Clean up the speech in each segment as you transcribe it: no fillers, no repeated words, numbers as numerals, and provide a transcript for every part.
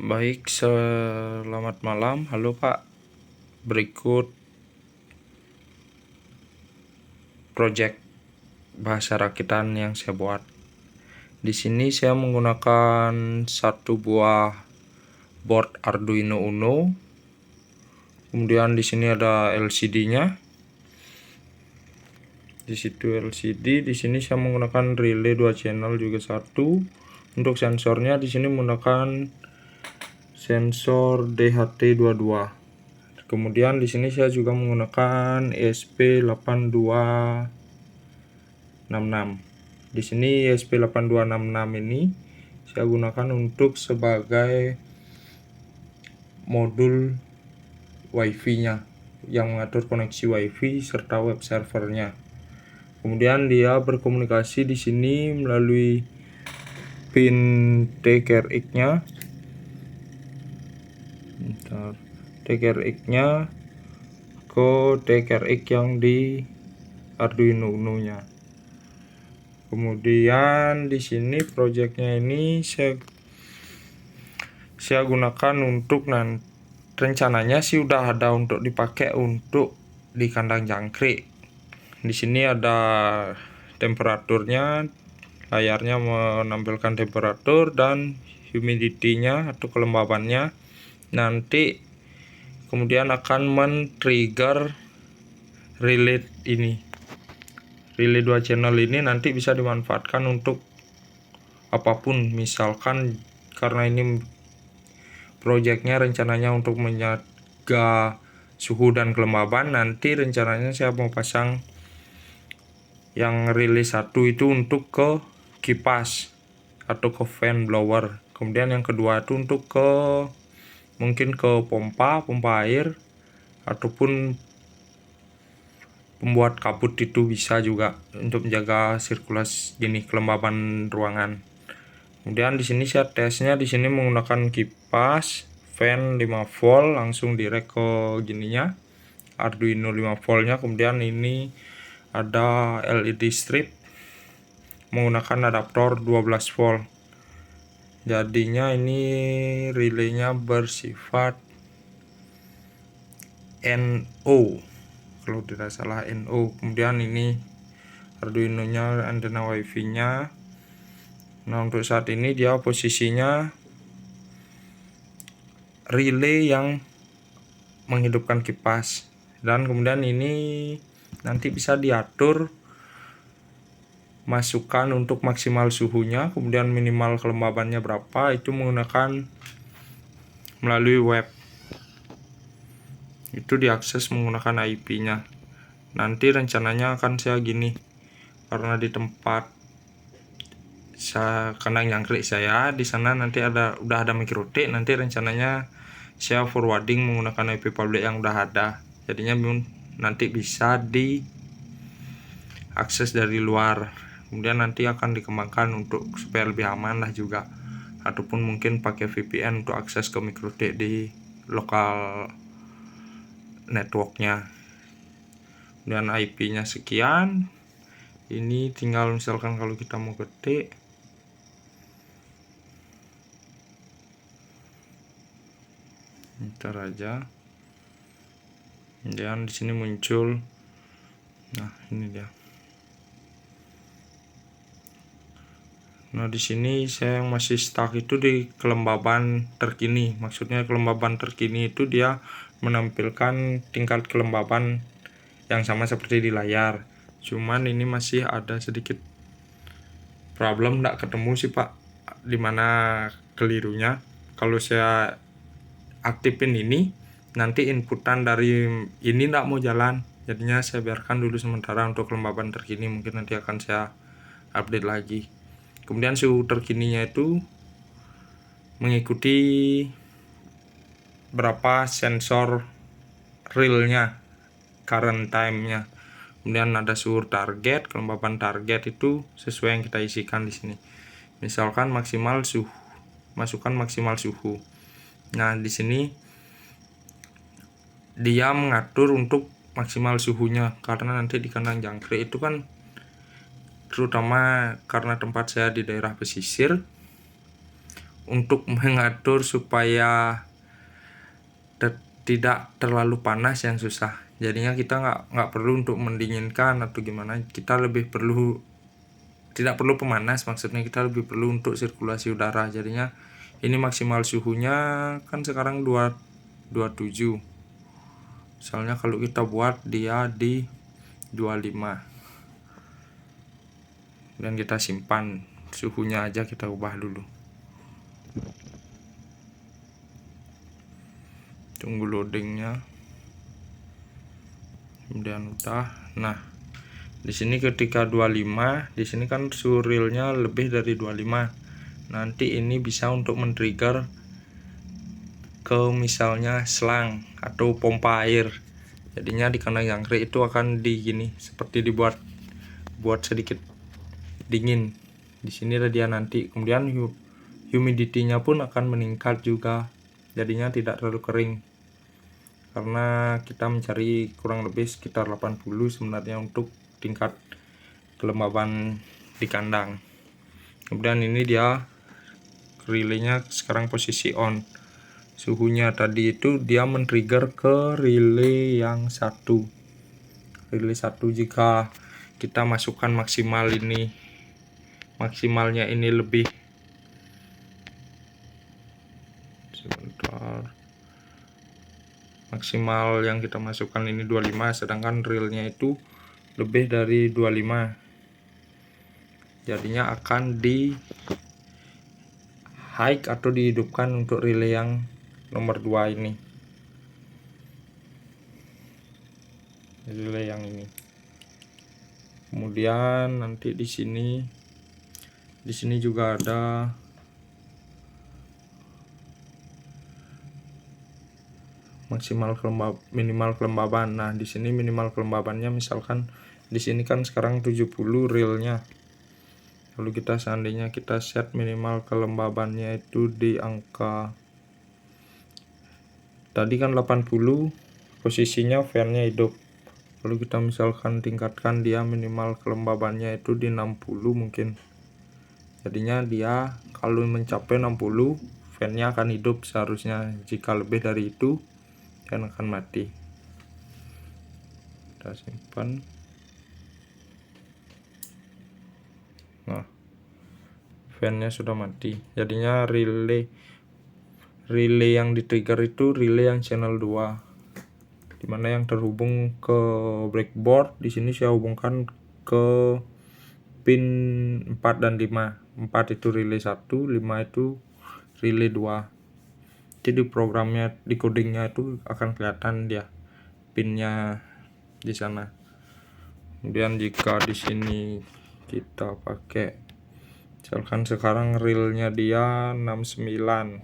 Baik, selamat malam. Halo Pak. Berikut project bahasa rakitan yang saya buat. Di sini saya menggunakan satu buah board Arduino Uno. Kemudian di sini ada LCD-nya. Di situ LCD. Di sini saya menggunakan relay 2 channel juga satu. Untuk sensornya di sini menggunakan sensor DHT22. Kemudian di sini saya juga menggunakan ESP8266. Di sini ESP8266 ini saya gunakan untuk sebagai modul WiFi-nya yang mengatur koneksi WiFi serta web servernya. Kemudian dia berkomunikasi di sini melalui pin TKRX-nya. TKRX-nya ke TKRX yang di Arduino Uno-nya. Kemudian di sini projectnya ini saya gunakan untuk rencananya sih udah ada untuk dipakai untuk di kandang jangkrik. Di sini ada temperaturnya, layarnya menampilkan temperatur dan humidity-nya atau kelembabannya. Nanti kemudian akan men-trigger relay ini. Relay 2 channel ini nanti bisa dimanfaatkan untuk apapun, misalkan karena ini projectnya rencananya untuk menjaga suhu dan kelembaban, nanti rencananya saya mau pasang yang relay 1 itu untuk ke kipas atau ke fan blower. Kemudian yang kedua itu untuk ke mungkin ke pompa air ataupun pembuat kabut, itu bisa juga untuk menjaga sirkulasi gini kelembaban ruangan. Kemudian di sini saya tesnya di sini menggunakan kipas fan 5 volt langsung direct ke gininya Arduino 5 voltnya. Kemudian ini ada LED strip menggunakan adaptor 12 volt. Jadinya ini relaynya bersifat NO kalau tidak salah, NO. Kemudian ini Arduino nya antena WiFi nya. Nah, untuk saat ini dia posisinya relay yang menghidupkan kipas, dan kemudian ini nanti bisa diatur masukkan untuk maksimal suhunya, kemudian minimal kelembabannya berapa, itu menggunakan melalui web. Itu diakses menggunakan IP-nya. Nanti rencananya akan saya gini, karena di tempat kandang jangkrik saya di sana nanti udah ada mikrotik. Nanti rencananya saya forwarding menggunakan IP public yang udah ada, jadinya nanti bisa diakses dari luar. Kemudian nanti akan dikembangkan untuk supaya lebih aman lah juga, ataupun mungkin pakai VPN untuk akses ke mikrotik di lokal networknya. Dan IP-nya sekian. Ini tinggal misalkan kalau kita mau ketik, ntar aja. Dan di sini muncul, nah ini dia. Nah, di sini saya masih stuck itu di kelembaban terkini. Maksudnya kelembaban terkini itu dia menampilkan tingkat kelembaban yang sama seperti di layar. Cuman ini masih ada sedikit problem, nggak ketemu sih Pak dimana kelirunya. Kalau saya aktifin ini, nanti inputan dari ini nggak mau jalan. Jadinya saya biarkan dulu sementara untuk kelembaban terkini, mungkin nanti akan saya update lagi. Kemudian suhu terkininya itu mengikuti berapa sensor realnya, current time-nya. Kemudian ada suhu target, kelembaban target itu sesuai yang kita isikan di sini. Misalkan maksimal suhu, masukkan maksimal suhu. Nah, di sini dia mengatur untuk maksimal suhunya, karena nanti di kandang jangkrik itu kan, terutama karena tempat saya di daerah pesisir, untuk mengatur supaya tidak terlalu panas yang susah. Jadinya kita nggak perlu untuk mendinginkan atau gimana, kita lebih perlu, tidak perlu pemanas, maksudnya kita lebih perlu untuk sirkulasi udara. Jadinya ini maksimal suhunya kan sekarang 27. Misalnya kalau kita buat dia di 25 dan kita simpan, suhunya aja kita ubah dulu. Tunggu loadingnya. Kemudian udah. Nah, di sini ketika 25, di sini kan suhu realnya lebih dari 25. Nanti ini bisa untuk men-trigger ke misalnya selang atau pompa air. Jadinya di kandang jangkrik itu akan gini, seperti buat sedikit dingin. Di sini dia nanti. Kemudian humidity-nya pun akan meningkat juga. Jadinya tidak terlalu kering. Karena kita mencari kurang lebih sekitar 80 sebenarnya untuk tingkat kelembaban di kandang. Kemudian ini dia relaynya sekarang posisi on. Suhunya tadi itu dia men-trigger ke relay yang satu. Relay 1 jika kita masukkan maksimal ini, maksimalnya ini lebih, sebentar, maksimal yang kita masukkan ini 25, sedangkan realnya itu lebih dari 25. Jadinya akan di high atau dihidupkan untuk relay yang nomor 2 ini. Relay yang ini. Kemudian nanti di sini juga ada maksimal minimal kelembaban. Nah, di sini minimal kelembabannya misalkan di sini kan sekarang 70 realnya. Lalu kita seandainya kita set minimal kelembabannya itu di angka tadi kan 80, posisinya fan-nya hidup. Lalu kita misalkan tingkatkan dia minimal kelembabannya itu di 60 mungkin. Jadinya dia kalau mencapai 60, fan-nya akan hidup seharusnya. Jika lebih dari itu, fan akan mati. Kita simpan. Nah, fan-nya sudah mati. Jadinya relay yang di trigger itu relay yang channel 2. Dimana yang terhubung ke breakboard di sini saya hubungkan ke pin 4 dan 5. 4 itu relay 1, 5 itu relay 2. Jadi programnya, di codingnya itu akan kelihatan dia pinnya di sana. Kemudian jika di sini kita pakai, misalkan sekarang realnya dia 69,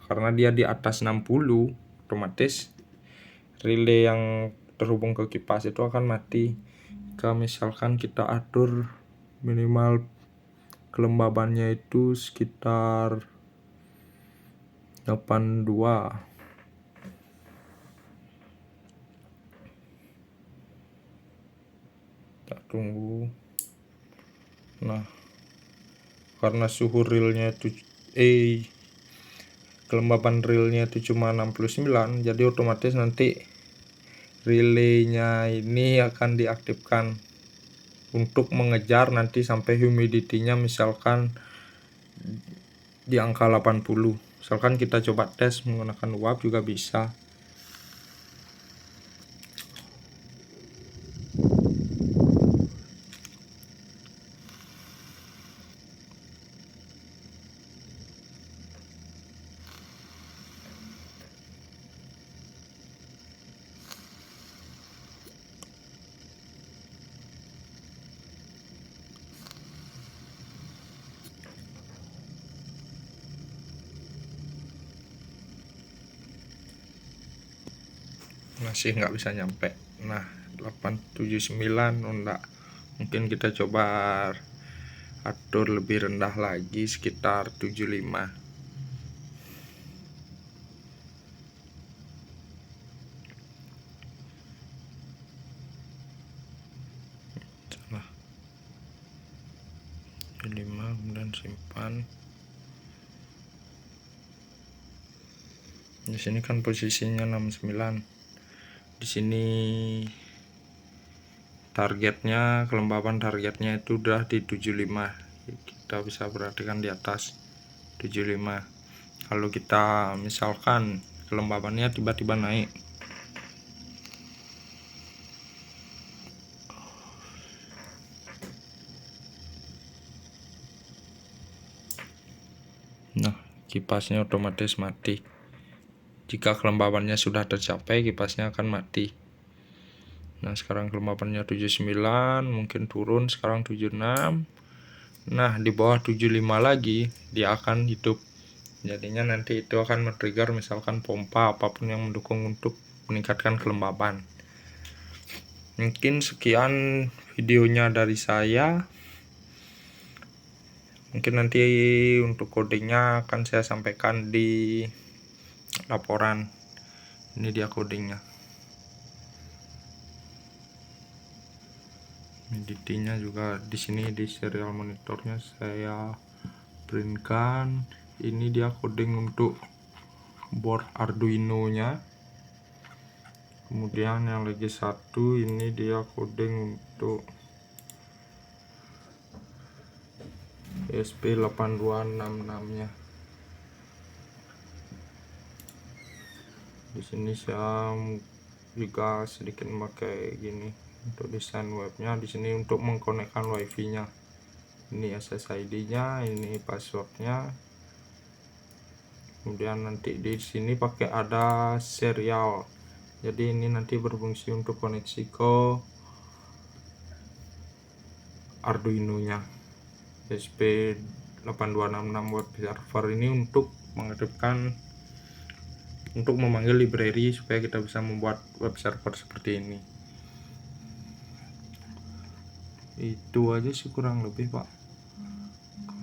karena dia di atas 60, otomatis relay yang terhubung ke kipas itu akan mati. Jika misalkan kita atur minimal kelembabannya itu sekitar 82. Kita tunggu. Nah, karena suhu realnya itu kelembaban realnya itu cuma 69, jadi otomatis nanti relaynya ini akan diaktifkan untuk mengejar nanti sampai humidity-nya misalkan di angka 80. Misalkan kita coba tes menggunakan uap juga bisa. Masih nggak bisa nyampe. Nah, 879 enggak. Mungkin kita coba atur lebih rendah lagi sekitar 75. Nah, 75 kemudian simpan. Di sini kan posisinya 69. Di sini targetnya, kelembaban targetnya itu udah di 75. Kita bisa perhatikan di atas 75. Kalau kita misalkan kelembabannya tiba-tiba naik, nah kipasnya otomatis mati. Jika kelembabannya sudah tercapai, kipasnya akan mati. Nah sekarang kelembabannya 79, mungkin turun sekarang 76. Nah di bawah 75 lagi dia akan hidup. Jadinya nanti itu akan men-trigger misalkan pompa apapun yang mendukung untuk meningkatkan kelembaban. Mungkin sekian videonya dari saya. Mungkin nanti untuk codingnya akan saya sampaikan di laporan. Ini dia codingnya. Humidity-nya juga di sini di serial monitornya saya printkan. Ini dia coding untuk board Arduino-nya. Kemudian yang lagi satu ini dia coding untuk ESP8266-nya. Di sini saya juga sedikit pakai gini untuk desain webnya. Di sini untuk mengkonekkan wifi-nya. Ini SSID-nya, ini passwordnya. Kemudian nanti di sini pakai ada serial. Jadi ini nanti berfungsi untuk koneksi ke Arduino-nya. ESP8266 web server ini untuk menghidupkan, untuk memanggil library supaya kita bisa membuat web server seperti ini. Itu aja sih kurang lebih, Pak.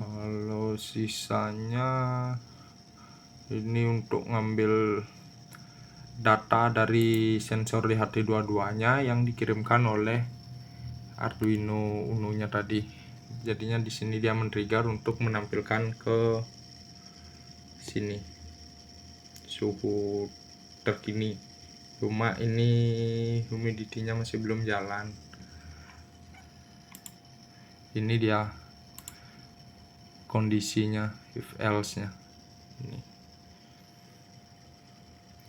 Kalau sisanya ini untuk ngambil data dari sensor di HT22-nya yang dikirimkan oleh Arduino Uno-nya tadi. Jadinya di sini dia men-trigger untuk menampilkan ke sini suhu terkini. Cuma ini humidity-nya masih belum jalan. Ini dia kondisinya, if else-nya. Ini.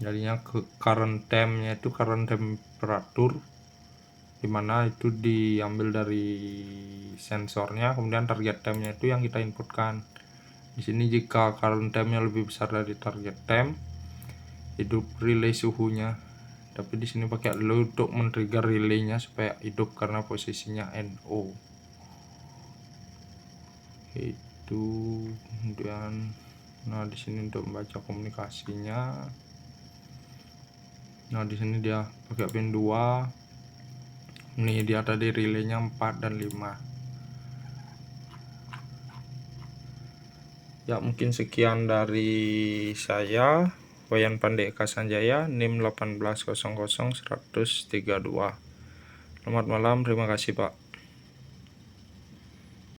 Jadinya ke current temp-nya itu current temperatur, dimana itu diambil dari sensornya, kemudian target temp-nya itu yang kita inputkan. Di sini jika current temp-nya lebih besar dari target temp, hidup relay suhunya. Tapi di sini pakai low untuk men-trigger relay-nya supaya hidup karena posisinya NO. Itu kemudian, nah di sini untuk membaca komunikasinya. Nah di sini dia pakai pin 2. Ini dia tadi relaynya 4 dan 5. Ya mungkin sekian dari saya, Wayan Pandeka Sanjaya, NIM 1800132. Selamat malam, terima kasih Pak.